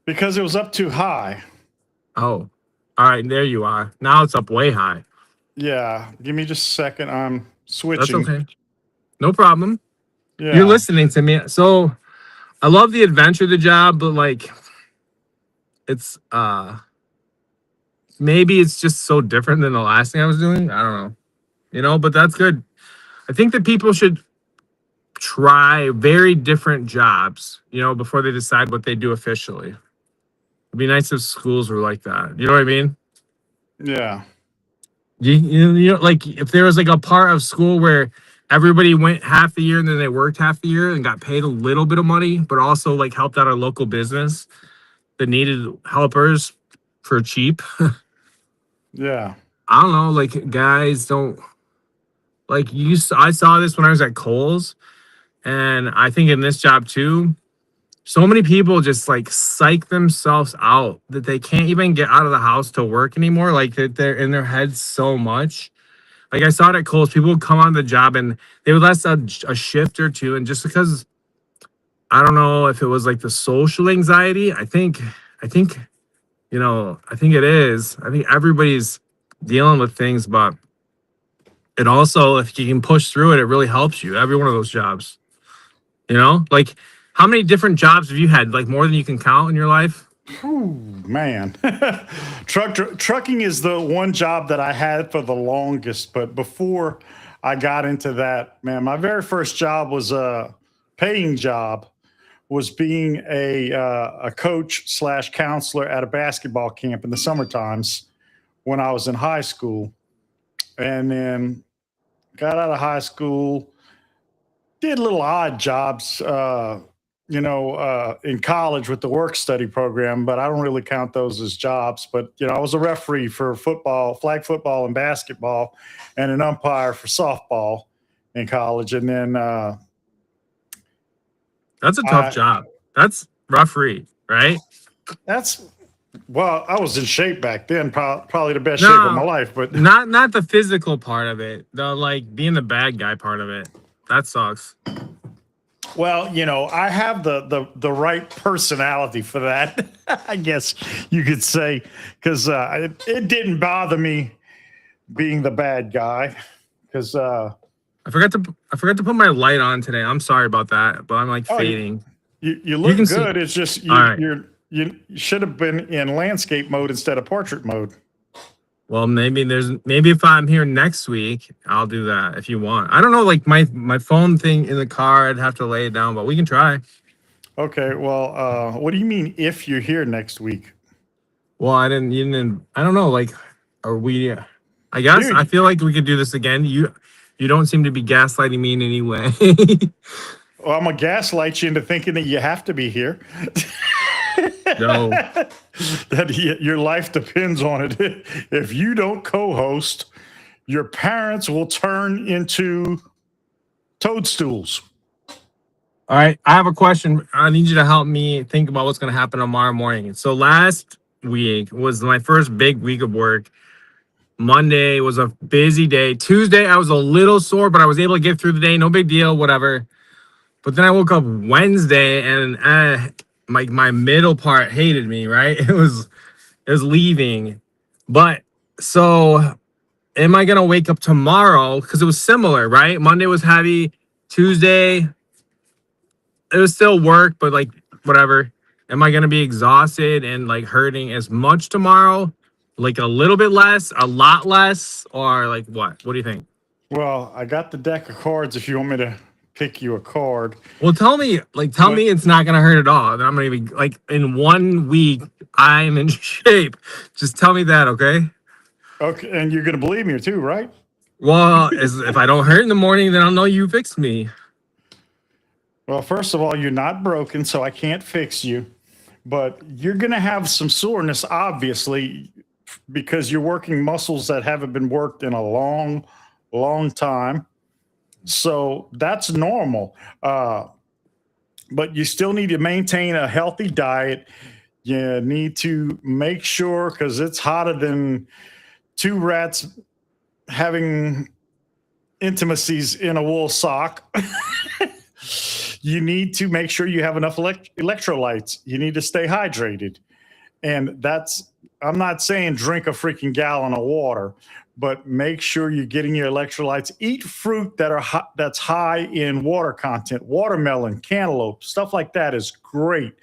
Because it was up too high. Oh, all right. There you are. Now it's up way high. Yeah. Give me just a second. I'm switching. That's okay. No problem. Yeah. You're listening to me. So I love the adventure of the job, but like it's maybe it's just so different than the last thing I was doing. I don't know. But that's good. I think that people should try very different jobs, before they decide what they do officially. It'd be nice if schools were like that. You know what I mean? Yeah. Like if there was like a part of school where everybody went half the year and then they worked half the year and got paid a little bit of money, but also like helped out a local business that needed helpers for cheap. Yeah. I don't know. Like guys don't like I saw this when I was at Kohl's, and I think in this job too. So many people just like psych themselves out that they can't even get out of the house to work anymore. Like that they're in their heads so much. Like I saw it at Kohl's, people would come on the job and they would last a shift or two. And just because I don't know if it was like the social anxiety, I think it is. I think everybody's dealing with things, but it also, if you can push through it, it really helps you. Every one of those jobs, like. How many different jobs have you had? Like more than you can count in your life? Ooh, man. Trucking is the one job that I had for the longest. But before I got into that, man, my very first job was a paying job, was being a coach / counselor at a basketball camp in the summer times when I was in high school. And then got out of high school, did little odd jobs, in college with the work study program, but I don't really count those as jobs. But, I was a referee for football, flag football and basketball, and an umpire for softball in college. And then that's a tough job. That's referee, right? I was in shape back then, probably the best shape of my life, but not the physical part of it, the like being the bad guy part of it. That sucks. Well, I have the right personality for that, I guess you could say, because it didn't bother me being the bad guy. Because I forgot to put my light on today. I'm sorry about that, but I'm like fading. You look good. It's just you should have been in landscape mode instead of portrait mode. Well, maybe if I'm here next week, I'll do that if you want. I don't know, like my phone thing in the car, I'd have to lay it down, but we can try. Okay, well, what do you mean if you're here next week? Well, I don't know, like, are we, I guess, dude, I feel like we could do this again. You don't seem to be gaslighting me in any way. Well, I'm going to gaslight you into thinking that you have to be here. No. That your life depends on it. If you don't co-host, your parents will turn into toadstools. All right, I have a question. I need you to help me think about what's going to happen tomorrow morning. So last week was my first big week of work. Monday was a busy day. Tuesday, I was a little sore, but I was able to get through the day. No big deal, whatever. But then I woke up Wednesday and my middle part hated me, right? It was leaving. But so am I going to wake up tomorrow? Because it was similar, right? Monday was heavy. Tuesday, it was still work, but like whatever. Am I going to be exhausted and like hurting as much tomorrow? Like a little bit less, a lot less, or like what? What do you think? Well, I got the deck of cards if you want me to pick you a card. Well, tell me it's not going to hurt at all. I'm going to be like in 1 week, I'm in shape. Just tell me that, okay? Okay, and you're going to believe me too, right? Well, if I don't hurt in the morning, then I'll know you fixed me. Well, first of all, you're not broken, so I can't fix you. But you're going to have some soreness, obviously, because you're working muscles that haven't been worked in a long, long time. So that's normal. But you still need to maintain a healthy diet. You need to make sure, because it's hotter than two rats having intimacies in a wool sock. You need to make sure you have enough electrolytes. You need to stay hydrated. And I'm not saying drink a freaking gallon of water, but make sure you're getting your electrolytes. Eat fruit that's high in water content. Watermelon, cantaloupe, stuff like that is great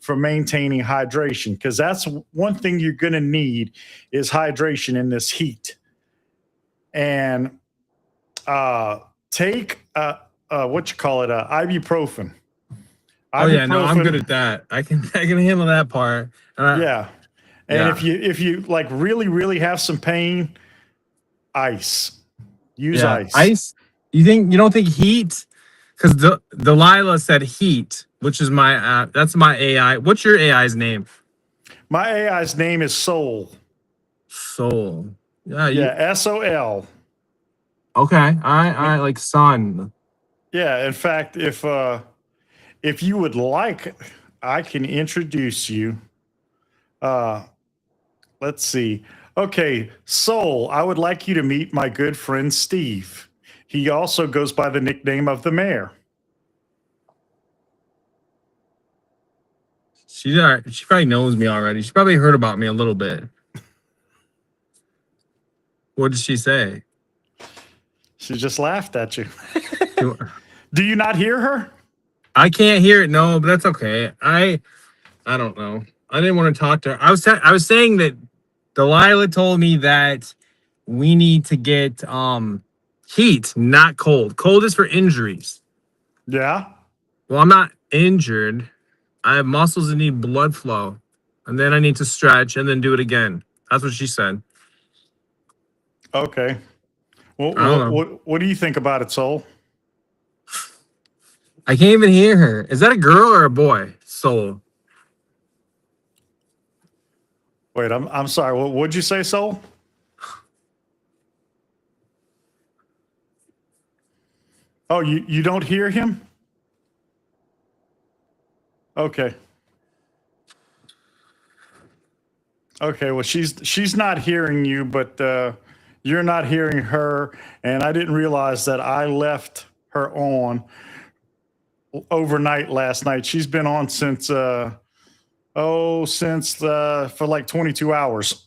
for maintaining hydration, because that's one thing you're going to need is hydration in this heat. And take ibuprofen. Oh yeah, no, I'm good at that. I can handle that part. Yeah. And if you like really have some pain, ice. Use ice. Ice. You don't think heat? Because Delilah said heat, which is that's my AI. What's your AI's name? My AI's name is Soul. Soul. Yeah, SOL. Okay. All right, like sun. Yeah, in fact, if you would like, I can introduce you. Let's see. Okay, Soul, I would like you to meet my good friend Steve. He also goes by the nickname of the mayor. She probably knows me already. She probably heard about me a little bit. What did she say? She just laughed at you. Do you not hear her? I can't hear it. No, but that's okay. I don't know. I didn't want to talk to her. I was saying that Delilah told me that we need to get heat, not cold. Cold is for injuries. Yeah. Well, I'm not injured. I have muscles that need blood flow, and then I need to stretch and then do it again. That's what she said. Okay. Well, what do you think about it, Soul? I can't even hear her. Is that a girl or a boy? Soul. Wait, I'm sorry. What'd you say, Soul? Oh, you don't hear him? Okay. Okay, well she's not hearing you, but you're not hearing her, and I didn't realize that I left her on overnight last night. She's been on since for like 22 hours.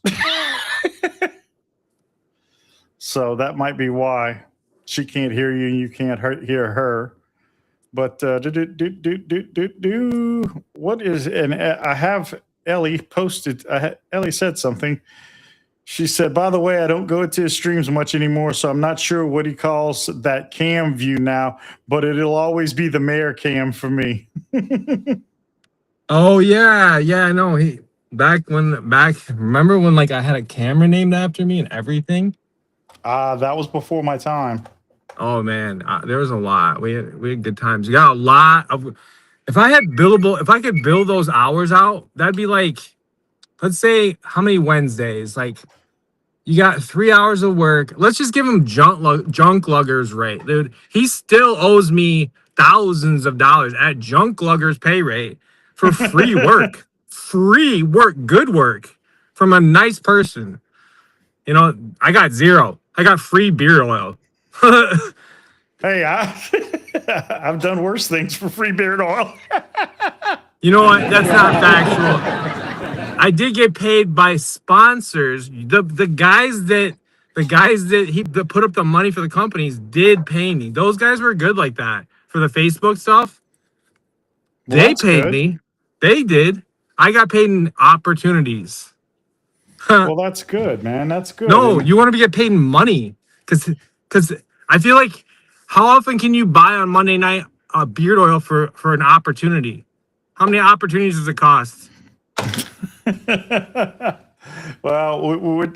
So that might be why she can't hear you and you can't hear her. But what is, and I have Ellie posted, Ellie said something. She said, by the way, I don't go into his streams much anymore, so I'm not sure what he calls that cam view now, but it'll always be the mayor cam for me. Oh yeah, I know. Remember when like I had a camera named after me and everything? That was before my time. Oh man, there was a lot. We had good times. We got a lot of. If I could bill those hours out, that'd be like, let's say how many Wednesdays? Like, you got 3 hours of work. Let's just give him junk luggers rate, dude. He still owes me thousands of dollars at junk luggers pay rate for free work, good work from a nice person. You know, I got zero. I got free beard oil. Hey, I've done worse things for free beard oil. You know what? That's not factual. I did get paid by sponsors. The guys that put up the money for the companies did pay me. Those guys were good like that for the Facebook stuff. Well, they paid me. They did. I got paid in opportunities. Well, that's good, man. That's good. No, you want to get paid in money because I feel like, how often can you buy on Monday night beard oil for an opportunity? How many opportunities does it cost? Well, we're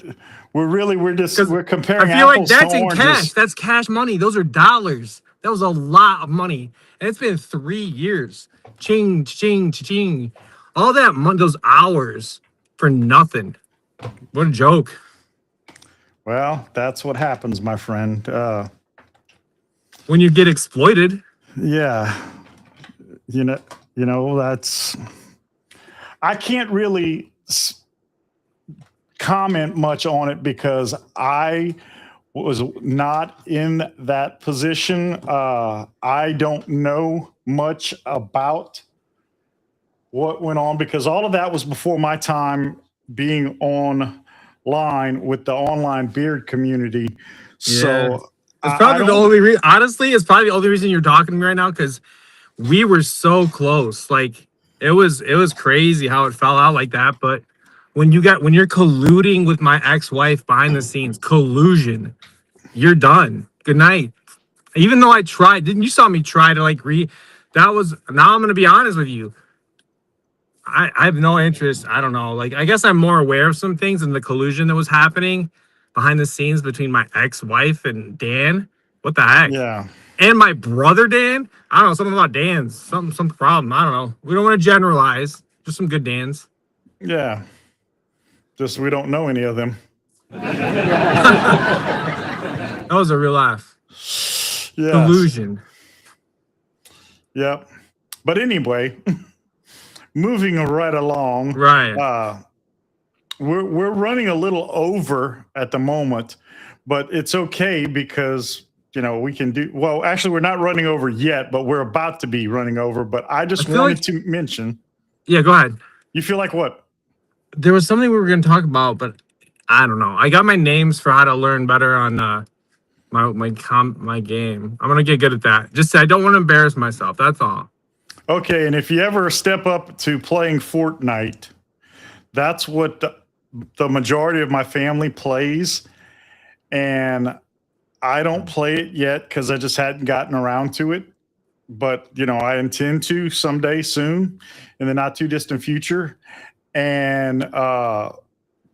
comparing. I feel like apples that's to in oranges. cash. That's cash money. Those are dollars. That was a lot of money, and it's been 3 years. Ching, ching, ching. All that money, those hours for nothing. What a joke. Well, that's what happens, my friend. When you get exploited. Yeah. You know, that's, I can't really comment much on it because I was not in that position. I don't know much about what went on because all of that was before my time being online with the online beard community. So it's probably the only reason. Honestly, it's probably the only reason you're talking to me right now because we were so close. Like it was crazy how it fell out like that. But when you're colluding with my ex-wife behind the scenes, collusion, you're done. Good night. Even though I tried, you saw me try to like now I'm gonna be honest with you. I have no interest. I don't know. Like I guess I'm more aware of some things and the collusion that was happening behind the scenes between my ex-wife and Dan. What the heck? Yeah. And my brother Dan. I don't know, something about Dan's. Some problem. I don't know. We don't want to generalize. Just some good Dans. Yeah. Just we don't know any of them. That was a real laugh. Yeah. Collusion. Yep. But anyway, moving right along. Right. We're running a little over at the moment, but it's okay because we can do well. Actually, we're not running over yet, but we're about to be running over. But I just wanted to mention. Yeah, go ahead. You feel like what? There was something we were going to talk about, but I don't know. I got my names for how to learn better on my game. I'm gonna get good at that. Just I don't want to embarrass myself. That's all. Okay, and if you ever step up to playing Fortnite, that's what the majority of my family plays, and I don't play it yet because I just hadn't gotten around to it. But I intend to someday soon, in the not too distant future, and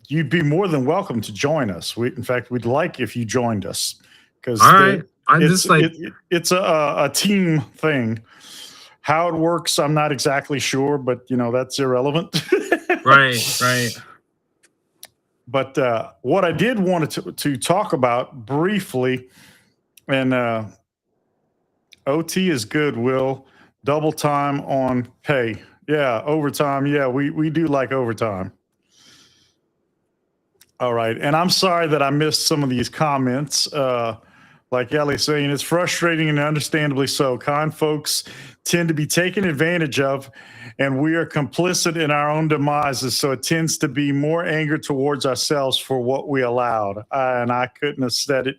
you'd be more than welcome to join us. In fact, we'd like if you joined us because it's a team thing. How it works, I'm not exactly sure, but that's irrelevant. Right. But what I did want to talk about briefly, and OT is good, Will. Double time on pay. Yeah, overtime. Yeah, we do like overtime. All right. And I'm sorry that I missed some of these comments. Like Ellie's saying, it's frustrating and understandably so. Kind folks tend to be taken advantage of, and we are complicit in our own demises. So it tends to be more anger towards ourselves for what we allowed. And I couldn't have said it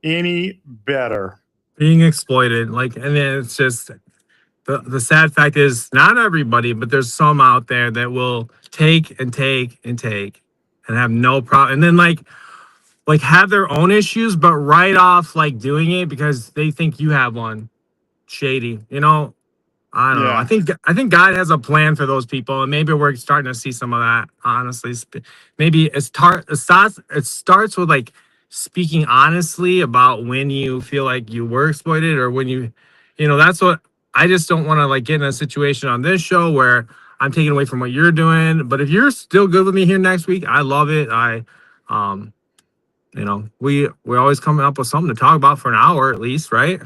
any better. Being exploited. And then it's just the sad fact is not everybody, but there's some out there that will take and take and take and have no problem. And then like have their own issues, but write off like doing it because they think you have one. Shady, I don't know. I think God has a plan for those people, and maybe we're starting to see some of that. Honestly, maybe it starts with like speaking honestly about when you feel like you were exploited, or when that's what I just don't want to like get in a situation on this show where I'm taking away from what you're doing. But if you're still good with me here next week, I love it. We're always coming up with something to talk about for an hour at least, right?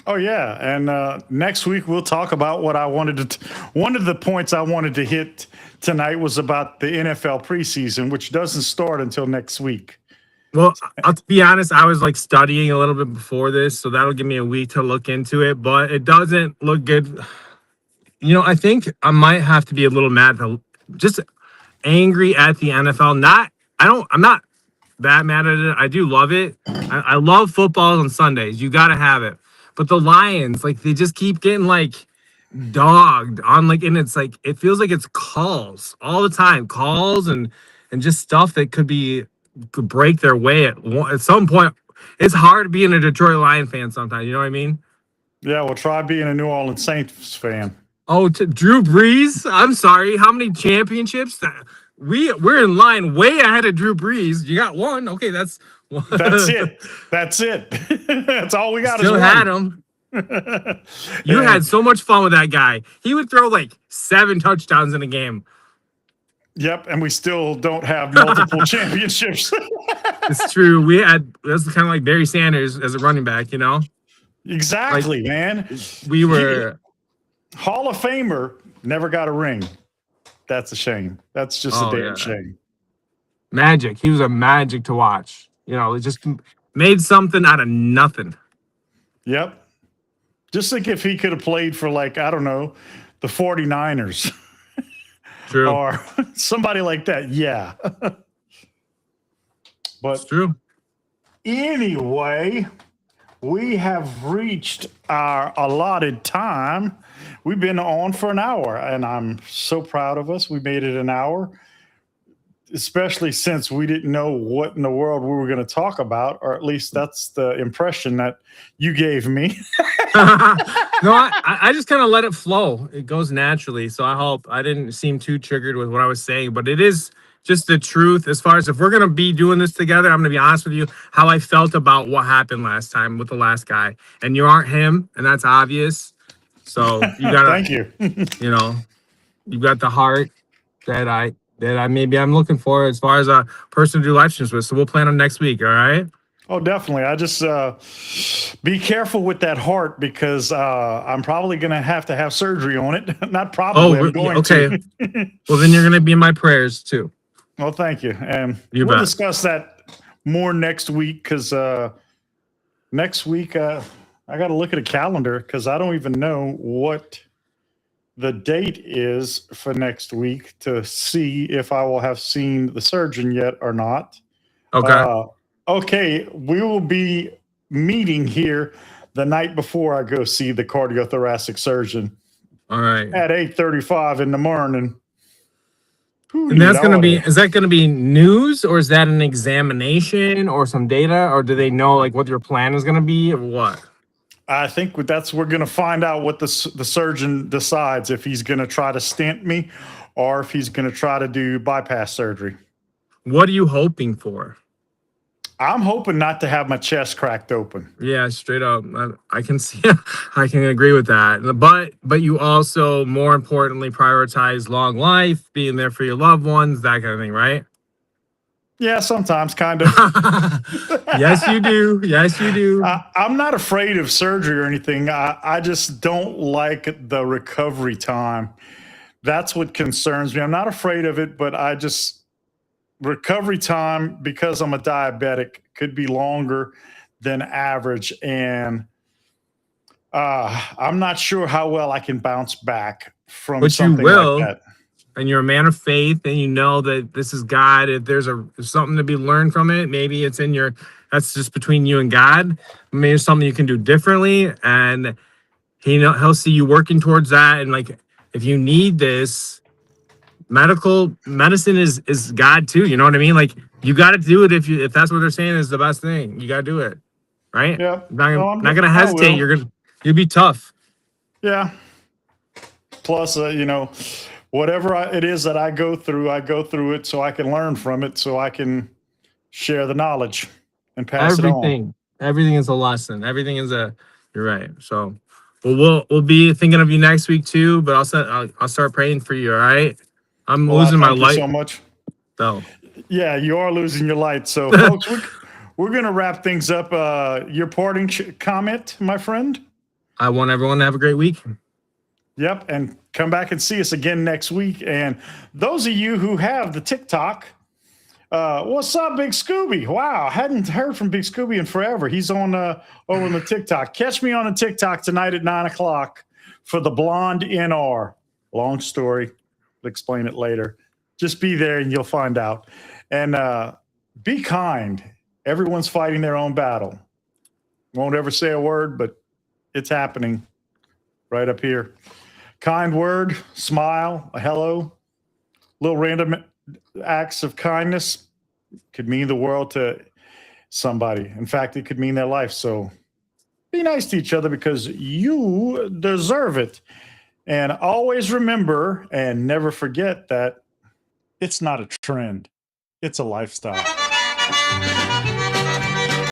Oh yeah, and next week we'll talk about what I wanted to. One of the points I wanted to hit tonight was about the NFL preseason, which doesn't start until next week. Well, I'll be honest, I was like studying a little bit before this, so that'll give me a week to look into it, but it doesn't look good. I think I might have to be a little mad, just angry at the NFL. I'm not that mad at it. I do love it. I love football on Sundays. You got to have it. But the Lions, like, they just keep getting like dogged on, like, and it's like it feels like it's calls all the time, calls and just stuff that could break their way at some point. It's hard being a Detroit Lion fan sometimes. You know what I mean? Yeah, well, try being a New Orleans Saints fan. Oh, Drew Brees. I'm sorry. How many championships? We're in line way ahead of Drew Brees. You got one. Okay, that's it. That's it. That's all we got. Still had him. You had so much fun with that guy. He would throw like 7 touchdowns in a game. Yep, and we still don't have multiple championships. It's true. That's kind of like Barry Sanders as a running back, Exactly, like, man. We were Hall of Famer, never got a ring. That's a shame. That's just a damn shame. magic. He was a magic to watch. You know, it just made something out of nothing. Yep. Just think if he could have played for, like, I don't know, the 49ers. True. Or somebody like that. Yeah. But It's true. anyway, we have reached our allotted time. We've been on for an hour, and I'm so proud of us. We made it an hour, especially since we didn't know what in the world we were going to talk about, or at least that's the impression that you gave me. No, I just kind of let it flow. It goes naturally. So I hope I didn't seem too triggered with what I was saying, but it is just the truth. As far as if we're going to be doing this together, I'm going to be honest with you, how I felt about what happened last time with the last guy. And you aren't him, and that's obvious. So you got to, Thank you. you know, you got the heart that I maybe I'm looking for as far as a person to do live streams with. So we'll plan on next week. All right. Oh, definitely. I just be careful with that heart, because I'm probably going to have surgery on it. Not probably. I'm going okay. to. Well, then you're going to be in my prayers too. Well, thank you. And You we'll bet. discuss that more next week, because next week I got to look at a calendar, because I don't even know what the date is for next week to see if I will have seen the surgeon yet or not. Okay. Okay, we will be meeting here the night before I go see the cardiothoracic surgeon All right. at 8:35 in the morning. And that's going to be, is that going to be news, or is that an examination or some data, or do they know like what your plan is going to be, or what? I think we're going to find out what the surgeon decides, if he's going to try to stent me or if he's going to try to do bypass surgery. What are you hoping for? I'm hoping not to have my chest cracked open. Yeah, straight up. I can see, I can agree with that. But you also, more importantly, prioritize long life, being there for your loved ones, that kind of thing, right? Yeah, sometimes, kind of. Yes, you do. Yes, you do. I'm not afraid of surgery or anything. I just don't like the recovery time. That's what concerns me. I'm not afraid of it, but recovery time, because I'm a diabetic, could be longer than average. And I'm not sure how well I can bounce back from something like that. And you're a man of faith, and you know that this is God. If there's something to be learned from it, maybe it's that's just between you and God. Maybe it's something you can do differently, and he'll see you working towards that. And like, if you need this, medicine is God too. You know what I mean? Like, you got to do it if that's what they're saying is the best thing. You got to do it, right? Yeah. Not gonna hesitate. You'll be tough. Yeah. Plus, whatever it is that I go through it so I can learn from it, so I can share the knowledge and pass it on. Everything is a lesson. Everything is you're right. So we'll be thinking of you next week too, but I'll start praying for you. All right. I'm losing my light. So much. So yeah, you are losing your light. So folks, we're going to wrap things up. Your parting comment, my friend? I want everyone to have a great week. Yep, and come back and see us again next week. And those of you who have the TikTok, what's up, Big Scooby? Wow, hadn't heard from Big Scooby in forever. He's on over on the TikTok. Catch me on the TikTok tonight at 9:00 for the Blonde NR. Long story. I'll explain it later. Just be there and you'll find out. And be kind. Everyone's fighting their own battle. Won't ever say a word, but it's happening right up here. Kind word, smile, a hello, little random acts of kindness could mean the world to somebody. In fact, it could mean their life. So be nice to each other, because you deserve it. And always remember and never forget that it's not a trend, it's a lifestyle.